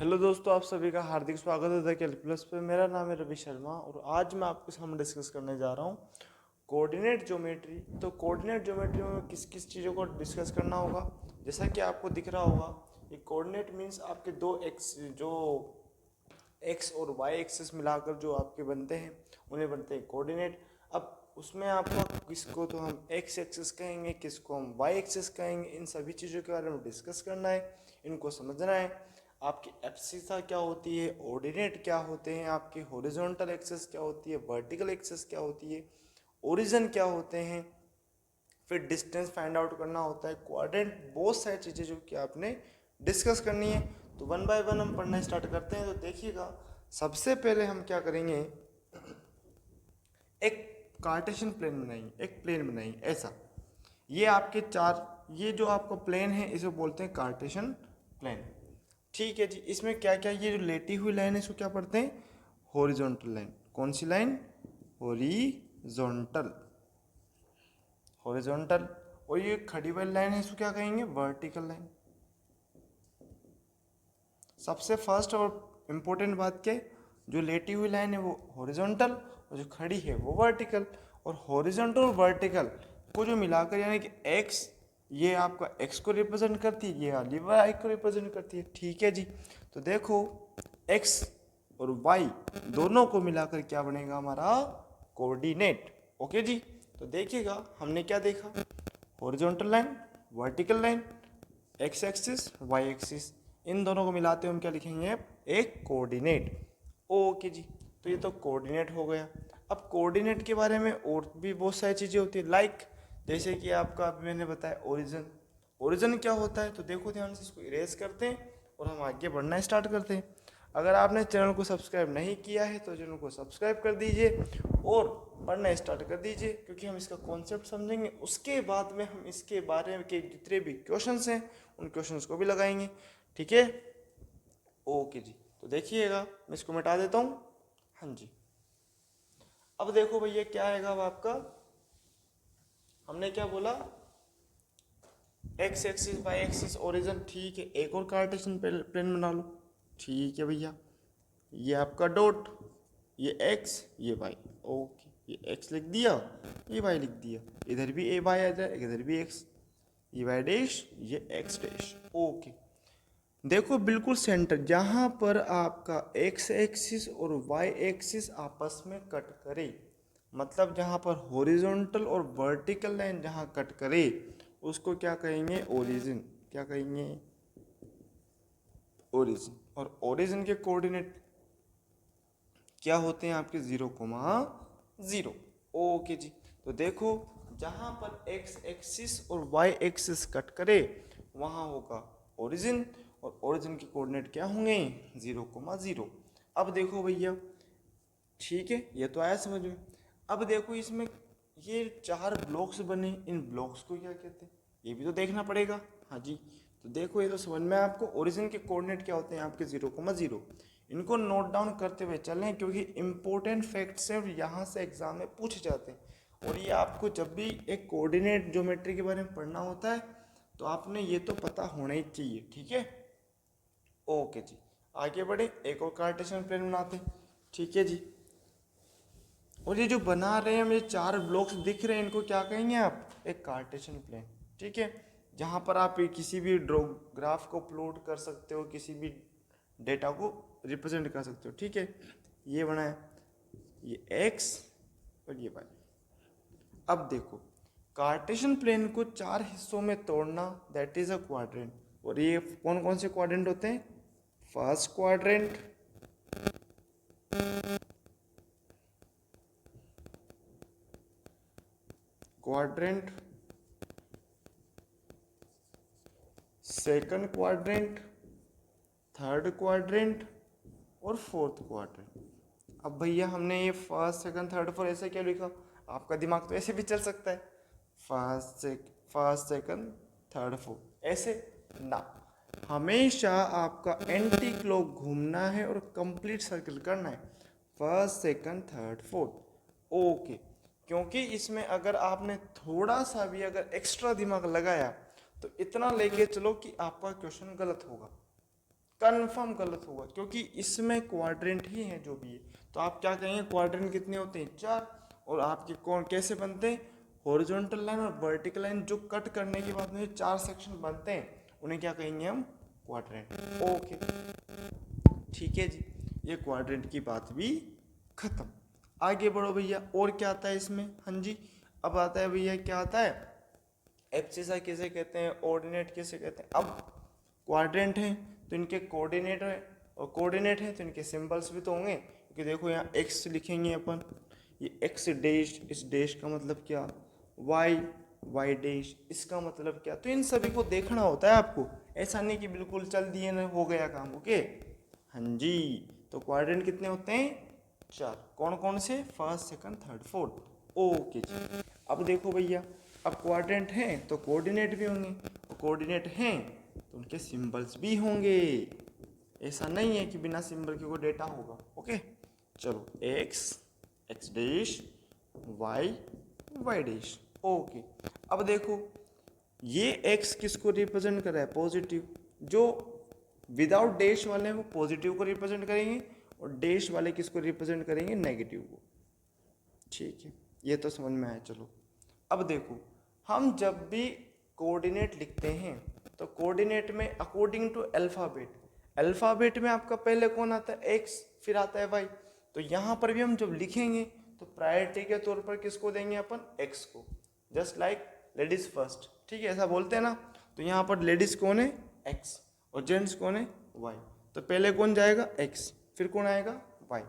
Hello दोस्तों, आप सभी का हार्दिक स्वागत है द कैलकुलस पे। मेरा नाम है रवि शर्मा और आज मैं आपके सामने डिस्कस करने जा रहा हूँ कोऑर्डिनेट ज्योमेट्री। तो कोऑर्डिनेट ज्योमेट्री में किस किस चीज़ों को डिस्कस करना होगा। जैसा कि आपको दिख रहा होगा, ये कोऑर्डिनेट मीन्स आपके दो एक्स और वाई एक्सिस मिलाकर जो आपके बनते हैं उन्हें बनते हैं कोऑर्डिनेट। अब उसमें आपको किसको तो हम एक्स एक्सिस कहेंगे, किसको हम वाई एक्सिस कहेंगे, इन सभी चीज़ों के बारे में डिस्कस करना है, इनको समझना है। आपकी एब्सिसा क्या होती है, ऑर्डिनेट क्या होते हैं, आपकी हॉरिजॉन्टल एक्सिस क्या होती है, वर्टिकल एक्सिस क्या होती है, ओरिजिन क्या होते हैं, फिर डिस्टेंस फाइंड आउट करना होता है, क्वाड्रेंट, बहुत सारी चीज़ें जो कि आपने डिस्कस करनी है। तो वन बाय वन हम पढ़ना स्टार्ट करते हैं। तो देखिएगा, सबसे पहले हम क्या करेंगे, एक कार्टेशियन प्लेन बनाएंगे, एक प्लेन बनाएंगे ऐसा। ये आपके चार, ये जो आपका प्लेन है इसे बोलते हैं कार्टेशियन प्लेन। ठीक है जी। इसमें क्या क्या, ये जो लेटी हुई लाइन है इसको क्या पढ़ते हैं, हॉरिजॉन्टल लाइन। कौन सी लाइन, हॉरिजॉन्टल, हॉरिजॉन्टल। और ये खड़ी वाली लाइन है इसको क्या कहेंगे, वर्टिकल लाइन। सबसे फर्स्ट और इम्पोर्टेंट बात क्या है, जो लेटी हुई लाइन है वो हॉरिजॉन्टल और जो खड़ी है वो वर्टिकल। और हॉरिजॉन्टल और वर्टिकल को जो मिलाकर यानी कि एक्स, ये आपका एक्स को रिप्रेजेंट करती है, ये वाली वाई को रिप्रेजेंट करती है। ठीक है जी। तो देखो, एक्स और वाई दोनों को मिलाकर क्या बनेगा हमारा, कोऑर्डिनेट। ओके जी। तो देखिएगा हमने क्या देखा, horizontal line, vertical line, X axis, Y axis, इन दोनों को मिलाते हुए हम क्या लिखेंगे, एक कोऑर्डिनेट। ओके जी। तो ये तो कोऑर्डिनेट हो गया। अब कोऑर्डिनेट के बारे में और भी बहुत सारी चीज़ें होती है, लाइक जैसे कि आपका अभी मैंने बताया ओरिजिन। ओरिजिन क्या होता है, तो देखो ध्यान से, इसको इरेज करते हैं और हम आगे बढ़ना स्टार्ट करते हैं। अगर आपने चैनल को सब्सक्राइब नहीं किया है तो चैनल को सब्सक्राइब कर दीजिए और पढ़ना स्टार्ट कर दीजिए, क्योंकि हम इसका कॉन्सेप्ट समझेंगे, उसके बाद में हम इसके बारे में के जितने भी क्वेश्चंस हैं उन क्वेश्चंस को भी लगाएंगे। ठीक है, ओके जी। तो देखिएगा, मैं इसको मिटा देता हूँ। हाँ जी। अब देखो भैया क्या आएगा, अब आपका हमने क्या बोला, X axis Y axis origin. ठीक है, एक और कार्टेशियन प्लेन बना लो। ठीक है भैया, ये आपका डॉट, ये एक्स, ये वाई। ओके, ये एक्स लिख दिया, ये वाई लिख दिया, इधर भी ए वाई आ जाए, इधर भी एक्स, ये वाई डैश, ये एक्स डैश। ओके, देखो बिल्कुल सेंटर, जहाँ पर आपका एक्स एक्सिस और वाई एक्सिस आपस में कट करे, मतलब जहाँ पर हॉरिजॉन्टल और वर्टिकल लाइन जहाँ कट करे उसको क्या कहेंगे, ओरिजिन। क्या कहेंगे, ओरिजिन। और ओरिजिन के कोऑर्डिनेट क्या होते हैं आपके, 0,0। ओके जी। तो देखो, जहाँ पर एक्स एक्सिस और वाई एक्सिस कट करे वहाँ होगा ओरिजिन, और ओरिजिन के कोऑर्डिनेट क्या होंगे, 0,0। अब देखो भैया, ठीक है, ये तो आया समझ में। अब देखो इसमें ये चार ब्लॉक्स बने, इन ब्लॉक्स को क्या कहते हैं ये भी तो देखना पड़ेगा। हाँ जी। तो देखो, ये तो समझ में आपको ओरिजिन के कोऑर्डिनेट क्या होते हैं आपके, 0,0। इनको नोट डाउन करते हुए चलें, क्योंकि इंपॉर्टेंट फैक्ट्स हैं, यहाँ से एग्जाम में पूछे जाते हैं। और ये आपको जब भी एक कोऑर्डिनेट ज्योमेट्री के बारे में पढ़ना होता है तो आपने ये तो पता होना ही चाहिए। ठीक है, ओके जी। आगे बढ़े, एक और कार्टेशियन प्लेन बनाते हैं। ठीक है जी। और ये जो बना रहे हैं हम, ये चार ब्लॉक्स दिख रहे हैं, इनको क्या कहेंगे आप, एक कार्टेशियन प्लेन। ठीक है, जहाँ पर आप किसी भी ड्रो ग्राफ को प्लॉट कर सकते हो, किसी भी डेटा को रिप्रेजेंट कर सकते हो। ठीक है, ये बना है, ये एक्स और ये वाई। अब देखो, कार्टेशियन प्लेन को चार हिस्सों में तोड़ना, दैट इज अ क्वाड्रेंट। और ये कौन कौन से क्वाड्रेंट होते हैं, first quadrant, quadrant, second quadrant, third quadrant और फोर्थ क्वाड्रेंट। अब भैया हमने ये फर्स्ट सेकंड थर्ड फोर्थ ऐसे क्या लिखा, आपका दिमाग तो ऐसे भी चल सकता है, फर्स्ट सेकंड थर्ड फोर्थ ऐसे ना। हमेशा आपका एंटी क्लॉक घूमना है और कंप्लीट सर्कल करना है, first second third fourth. Okay, क्योंकि इसमें अगर आपने थोड़ा सा भी अगर एक्स्ट्रा दिमाग लगाया तो इतना लेके चलो कि आपका क्वेश्चन गलत होगा, कंफर्म गलत होगा, क्योंकि इसमें क्वाड्रेंट ही है जो भी है। तो आप क्या कहेंगे, क्वाड्रेंट कितने होते हैं, 4। और आपके कौन कैसे बनते हैं, हॉरिजॉन्टल लाइन और वर्टिकल लाइन जो कट करने के बाद में 4 सेक्शन बनते हैं, उन्हें क्या कहेंगे हम, क्वाड्रेंट। ओके ठीक है जी, ये क्वाड्रेंट की बात भी खत्म। आगे बढ़ो भैया, और क्या आता है इसमें, हाँ जी अब आता है भैया, क्या आता है, एब्सिसा किसे कहते हैं, ऑर्डिनेट किसे कहते हैं। अब क्वाड्रेंट है तो इनके कोऑर्डिनेट है, और कोऑर्डिनेट है तो इनके सिंबल्स भी तो होंगे, क्योंकि देखो यहाँ एक्स लिखेंगे अपन, ये एक्स डैश, इस डैश का मतलब क्या, वाई, वाई डैश इसका मतलब क्या। तो इन सभी को देखना होता है आपको, ऐसा नहीं कि बिल्कुल चल दिए ना हो गया काम। ओके हाँ जी, तो क्वाड्रेंट कितने होते हैं, 4। कौन कौन से, first second third fourth. Okay जी, अब देखो भैया, अब क्वाड्रेंट हैं तो कोऑर्डिनेट भी होंगे, और कोऑर्डिनेट हैं तो उनके सिंबल्स भी होंगे। ऐसा नहीं है कि बिना सिंबल के कोई डेटा होगा। ओके चलो, X, X dash, Y, Y dash. Okay अब देखो, ये एक्स किसको रिप्रेजेंट कर रहा है, पॉजिटिव। जो विदाउट डैश वाले हैं वो पॉजिटिव को रिप्रेजेंट करेंगे, और डैश वाले किसको रिप्रेजेंट करेंगे, नेगेटिव को। ठीक है, ये तो समझ में आया। चलो अब देखो, हम जब भी कोऑर्डिनेट लिखते हैं तो कोऑर्डिनेट में अकॉर्डिंग टू अल्फ़ाबेट, अल्फ़ाबेट में आपका पहले कौन आता है, एक्स, फिर आता है वाई। तो यहाँ पर भी हम जब लिखेंगे तो प्रायोरिटी के तौर पर किसको देंगे अपन, एक्स को। जस्ट लाइक लेडीज फर्स्ट, ठीक है, ऐसा बोलते हैं ना। तो यहाँ पर लेडीज कौन है, एक्स, और जेंट्स कौन है, वाई। तो पहले कौन जाएगा, एक्स, फिर कौन आएगा, वाई।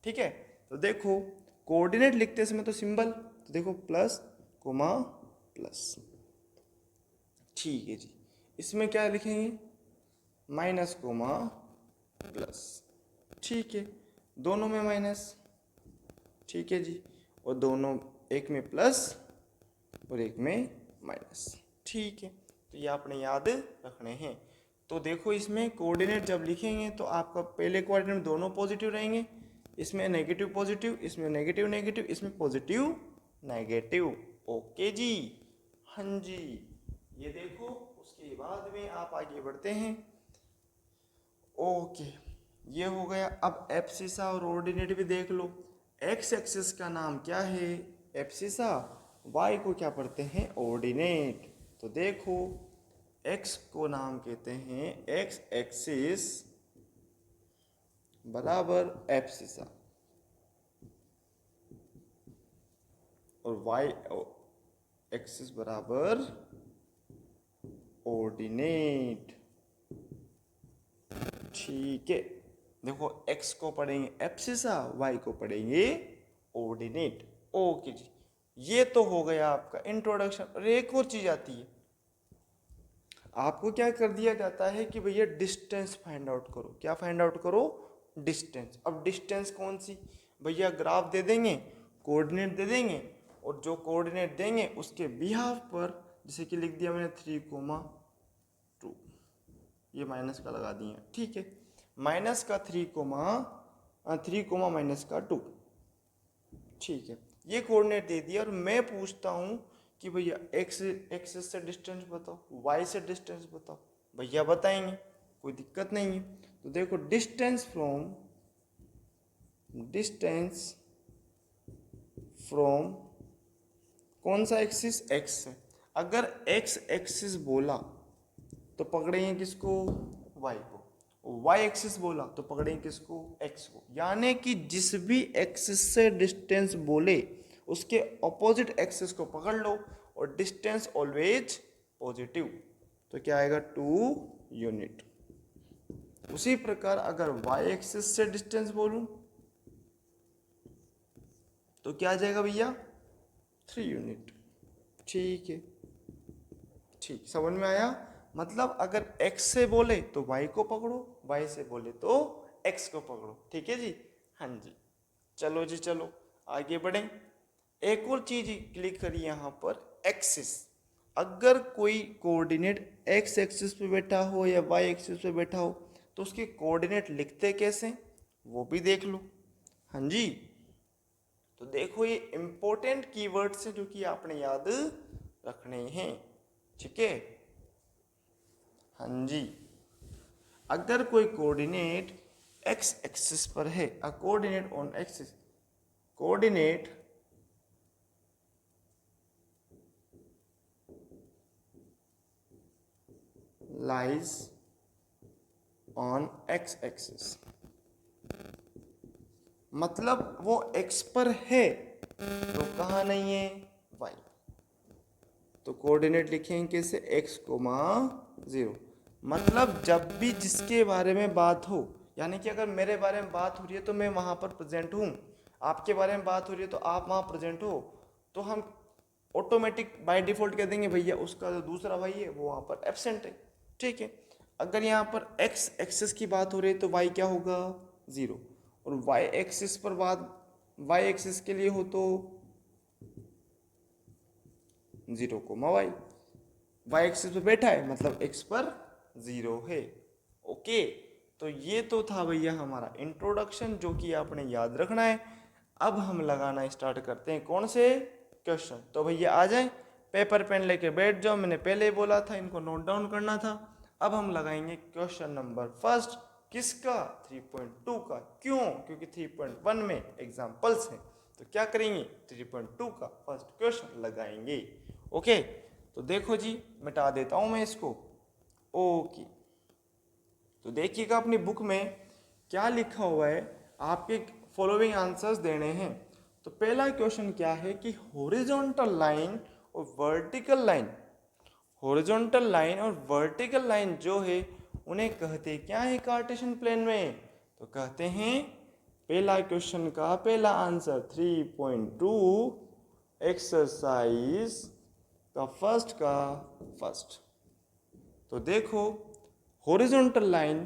ठीक है, तो देखो कोऑर्डिनेट लिखते समय तो सिंबल, तो देखो प्लस कोमा प्लस। ठीक है जी, इसमें क्या लिखेंगे, माइनस कोमा प्लस। ठीक है, दोनों में माइनस। ठीक है जी, और दोनों, एक में प्लस और एक में माइनस। ठीक है, तो ये आपने याद रखने हैं। तो देखो, इसमें कोऑर्डिनेट जब लिखेंगे तो आपका पहले कोऑर्डिनेट दोनों पॉजिटिव रहेंगे, इसमें नेगेटिव पॉजिटिव, इसमें नेगेटिव नेगेटिव, इसमें पॉजिटिव नेगेटिव। ओके जी, हाँ जी, ये देखो, उसके बाद में आप आगे बढ़ते हैं। ओके, ये हो गया। अब एब्सिसा और ऑर्डिनेट भी देख लो। एक्स एक्सिस का नाम क्या है, एब्सिसा, वाई को क्या पढ़ते हैं, ऑर्डिनेट। तो देखो, एक्स को नाम कहते हैं एक्स एक्सिस बराबर एब्सिसा, और वाई एक्सिस बराबर ऑर्डिनेट। ठीक है, देखो एक्स को पढ़ेंगे एब्सिसा, वाई को पढ़ेंगे ऑर्डिनेट। ओके जी, ये तो हो गया आपका इंट्रोडक्शन। और एक और चीज आती है, आपको क्या कर दिया जाता है कि भैया डिस्टेंस फाइंड आउट करो। क्या फाइंड आउट करो, डिस्टेंस। अब डिस्टेंस कौन सी, भैया ग्राफ दे देंगे, कोऑर्डिनेट दे देंगे, और जो कोऑर्डिनेट देंगे उसके बिहाफ पर, जैसे कि लिख दिया मैंने 3,2, ये माइनस का लगा दिया। ठीक है, माइनस का 3, माइनस का 2। ठीक है, ये कोऑर्डिनेट दे दिया, और मैं पूछता हूँ कि भैया एक्स एक्सिस से डिस्टेंस बताओ, वाई से डिस्टेंस बताओ, भैया बताएंगे, कोई दिक्कत नहीं है। तो देखो, डिस्टेंस फ्रॉम कौन सा एक्सिस, एक्स है। अगर एक्स एक्सिस बोला तो पकड़ेंगे किसको, वाई को, वाई एक्सिस बोला तो पकड़ेंगे किसको, एक्स को। यानी कि जिस भी एक्सिस से डिस्टेंस बोले उसके ऑपोजिट एक्सिस को पकड़ लो, और डिस्टेंस ऑलवेज पॉजिटिव, तो क्या आएगा, 2 यूनिट। उसी प्रकार अगर वाई एक्सिस से डिस्टेंस बोलूं तो क्या आ जाएगा भैया, 3 यूनिट। ठीक है, ठीक, समझ में आया। मतलब अगर x से बोले तो y को पकड़ो, y से बोले तो x को पकड़ो। ठीक है जी, हाँ जी, चलो जी, चलो आगे बढ़ें। एक और चीज क्लिक करिए यहाँ पर, एक्सिस। अगर कोई कोऑर्डिनेट x एक्सिस पे बैठा हो या y एक्सिस पे बैठा हो तो उसके कोऑर्डिनेट लिखते कैसे, वो भी देख लो। हाँ जी, तो देखो, ये इंपॉर्टेंट कीवर्ड्स हैं जो कि आपने याद रखने हैं। ठीक है, हाँ जी, अगर कोई कोऑर्डिनेट एक्स एक्सिस पर है, अ coordinate on axis, coordinate lies on x axis, मतलब वो एक्स पर है तो कहाँ नहीं है, वाई। तो कोऑर्डिनेट लिखेंगे कैसे, एक्स कोमा 0। मतलब जब भी जिसके बारे में बात हो, यानी कि अगर मेरे बारे में बात हो रही है तो मैं वहाँ पर प्रेजेंट हूँ, आपके बारे में बात हो रही है तो आप वहाँ प्रेजेंट हो, तो हम ऑटोमेटिक बाय डिफॉल्ट कह देंगे भैया उसका जो दूसरा भाई है वो वहाँ पर एब्सेंट है। ठीक है, अगर यहाँ पर एक्स एक्सिस की बात हो रही है तो वाई क्या होगा, 0। और वाई एक्सिस पर बात, वाई एक्सिस के लिए हो तो 0 कोमा वाई, वाई एक्सिस पे बैठा है मतलब एक्स पर 0 है। ओके, तो ये तो था भैया हमारा इंट्रोडक्शन जो कि आपने याद रखना है। अब हम लगाना स्टार्ट करते हैं कौन से क्वेश्चन। तो भैया आ जाए, पेपर पेन लेके बैठ जाओ, मैंने पहले ही बोला था इनको नोट डाउन करना था। अब हम लगाएंगे क्वेश्चन नंबर फर्स्ट, किसका, 3.2 का। क्यों, क्योंकि 3.1 में एग्जाम्पल्स हैं, तो क्या करेंगे 3.2 का फर्स्ट क्वेश्चन लगाएंगे। ओके, तो देखो जी मिटा देता हूं मैं इसको। ओके, तो देखिएगा अपनी बुक में क्या लिखा हुआ है, आपके फॉलोइंग आंसर्स देने हैं। तो पहला क्वेश्चन क्या है कि हॉरिजॉन्टल लाइन और वर्टिकल लाइन, हॉरिजॉन्टल लाइन और वर्टिकल लाइन जो है उन्हें कहते क्या है कार्टेशियन प्लेन में, तो कहते हैं, पहला क्वेश्चन का पहला आंसर 3.2 एक्सरसाइज का फर्स्ट। तो देखो हॉरिजॉन्टल लाइन,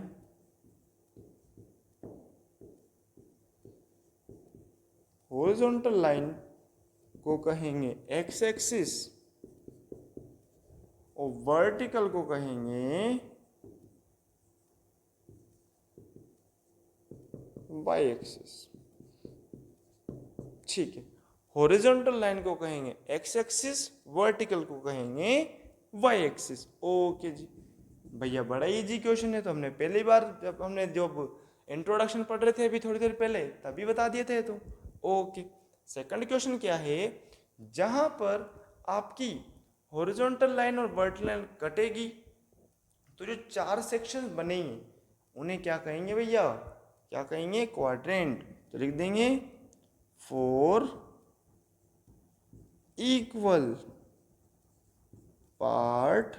हॉरिजॉन्टल लाइन को कहेंगे एक्स एक्सिस और वर्टिकल को कहेंगे वाई एक्सिस। ठीक है, हॉरिजॉन्टल लाइन को कहेंगे एक्स एक्सिस, वर्टिकल को कहेंगे वाई एक्सिस। ओके जी भैया, बड़ा इजी क्वेश्चन है, तो हमने पहली बार जब हमने जब इंट्रोडक्शन पढ़ रहे थे अभी थोड़ी देर पहले तभी बता दिए थे। तो ओके, सेकंड क्वेश्चन क्या है, जहां पर आपकी हॉरिजॉन्टल लाइन और वर्टिकल लाइन कटेगी तो जो चार सेक्शन बनेंगे उन्हें क्या कहेंगे भैया, क्या कहेंगे, क्वाड्रेंट। तो लिख देंगे 4 equal part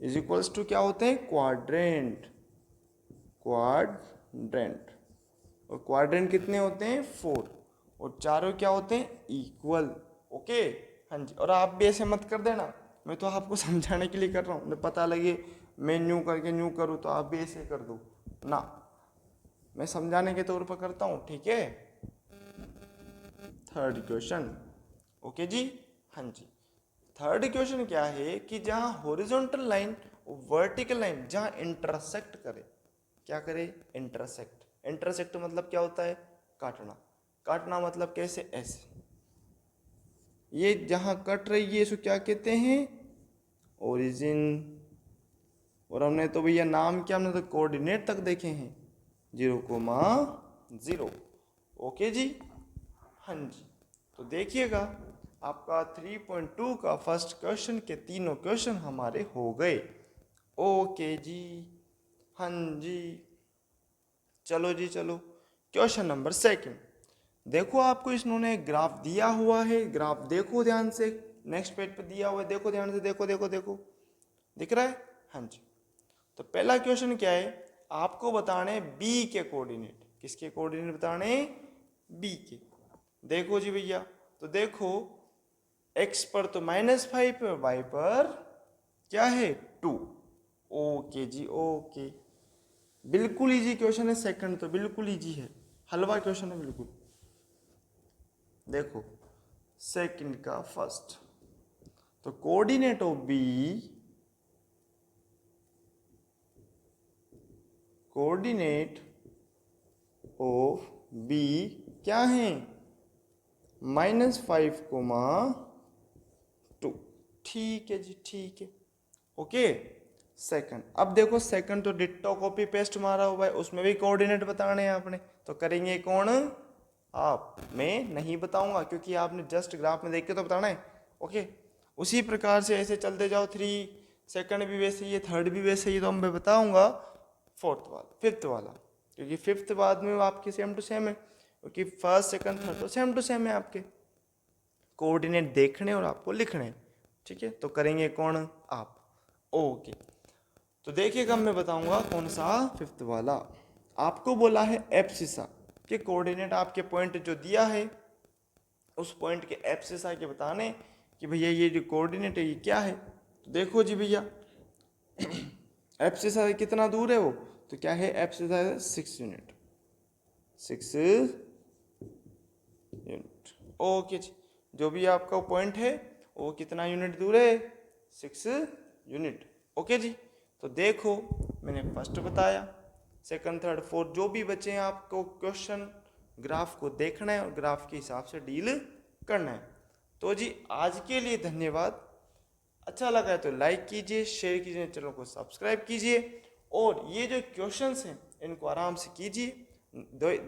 is equals to क्या होते हैं, क्वाड्रेंट। क्वाड्रेंट, और क्वाड्रेंट कितने होते हैं, 4, और चारों क्या होते हैं, इक्वल। ओके, हाँ जी, और आप भी ऐसे मत कर देना, मैं तो आपको समझाने के लिए कर रहा हूँ, मुझे पता लगे मैं न्यू करके न्यू करूँ तो आप भी ऐसे कर दो ना, मैं समझाने के तौर पर करता हूँ। ठीक है, थर्ड क्वेश्चन। ओके जी, हाँ जी, थर्ड क्वेश्चन क्या है कि जहां हॉरिजॉन्टल लाइन वर्टिकल लाइन जहां इंटरसेक्ट करे, क्या करे, इंटरसेक्ट। इंटरसेक्ट मतलब क्या होता है, काटना। काटना मतलब कैसे, ऐसे, ये जहां कट रही है इसको क्या कहते हैं, ओरिजिन। और हमने तो भैया नाम क्या, हमने तो कोऑर्डिनेट तक देखे हैं, 0,0। ओके जी, हाँ जी, तो देखिएगा आपका 3.2 का फर्स्ट क्वेश्चन के तीनों क्वेश्चन हमारे हो गए। ओके जी, हाँ जी, चलो जी चलो, क्वेश्चन नंबर सेकंड। देखो आपको इन्होंने ग्राफ दिया हुआ है, ग्राफ देखो ध्यान से, नेक्स्ट पेज पे दिया हुआ है, देखो ध्यान से, देखो देखो देखो, दिख रहा है, हाँ जी। तो पहला क्वेश्चन क्या है, आपको बताने बी के कोऑर्डिनेट, किसके कोऑर्डिनेट बताने, बी के। देखो जी भैया, तो देखो x पर तो -5 है, y पर क्या है, 2। ओके जी, ओके, बिल्कुल इजी क्वेश्चन है, सेकंड तो बिल्कुल इजी है, हलवा क्वेश्चन है बिल्कुल। देखो सेकंड का फर्स्ट, तो coordinate of B, coordinate of B क्या है, -5, 2। ठीक है जी, ठीक है, ओके। सेकंड। अब देखो सेकंड तो डिट्टो कॉपी पेस्ट मारा हुआ है, उसमें भी कोऑर्डिनेट बताने हैं आपने, तो करेंगे कौन? आप। मैं नहीं बताऊंगा क्योंकि आपने जस्ट ग्राफ में देख के तो बताना है। ओके, उसी प्रकार से ऐसे चलते जाओ, 3, सेकंड भी वैसे ही है, थर्ड भी वैसे ही, तो मैं बताऊंगा फोर्थ वाला, फिफ्थ वाला, क्योंकि फिफ्थ बाद में वो आपके सेम टू सेम है, क्योंकि फर्स्ट सेकंड थर्ड तो सेम टू सेम है आपके, कोऑर्डिनेट देखने और आपको लिखने। ठीक है, तो करेंगे कौन? आप। ओके, तो देखिएगा मैं बताऊंगा कौन सा? फिफ्थ वाला। आपको बोला है एब्सिसा के कोऑर्डिनेट, आपके पॉइंट जो दिया है उस पॉइंट के एब्सिसा के बताने कि भैया ये जो कोऑर्डिनेट है ये क्या है। तो देखो जी भैया, एब्सिसा से कितना दूर है वो, तो क्या है एब्सिसा है 6 यूनिट, 6 यूनिट। ओके जी, जो भी आपका पॉइंट है वो कितना यूनिट दूर है? 6 यूनिट। ओके जी, तो देखो मैंने फर्स्ट बताया, सेकंड थर्ड फोर्थ जो भी बचे हैं आपको क्वेश्चन, ग्राफ को देखना है और ग्राफ के हिसाब से डील करना है। तो जी आज के लिए धन्यवाद। अच्छा लगा है तो लाइक कीजिए, शेयर कीजिए, चैनल को सब्सक्राइब कीजिए, और ये जो क्वेश्चंस हैं इनको आराम से कीजिए।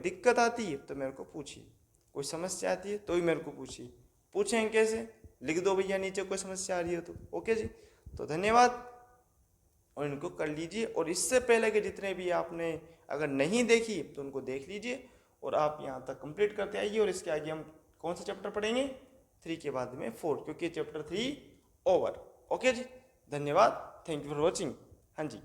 दिक्कत आती है तो मेरे को पूछिए, कोई समस्या आती है तो ही मेरे को पूछिए। पूछें कैसे? लिख दो भैया नीचे कोई समस्या आ रही हो तो। ओके जी, तो धन्यवाद, और इनको कर लीजिए। और इससे पहले के जितने भी आपने अगर नहीं देखी तो उनको देख लीजिए, और आप यहाँ तक कंप्लीट करते आइए। और इसके आगे हम कौन सा चैप्टर पढ़ेंगे? 3 के बाद में 4, क्योंकि चैप्टर 3 ओवर। ओके जी, धन्यवाद, थैंक यू फॉर वॉचिंग। हाँ जी।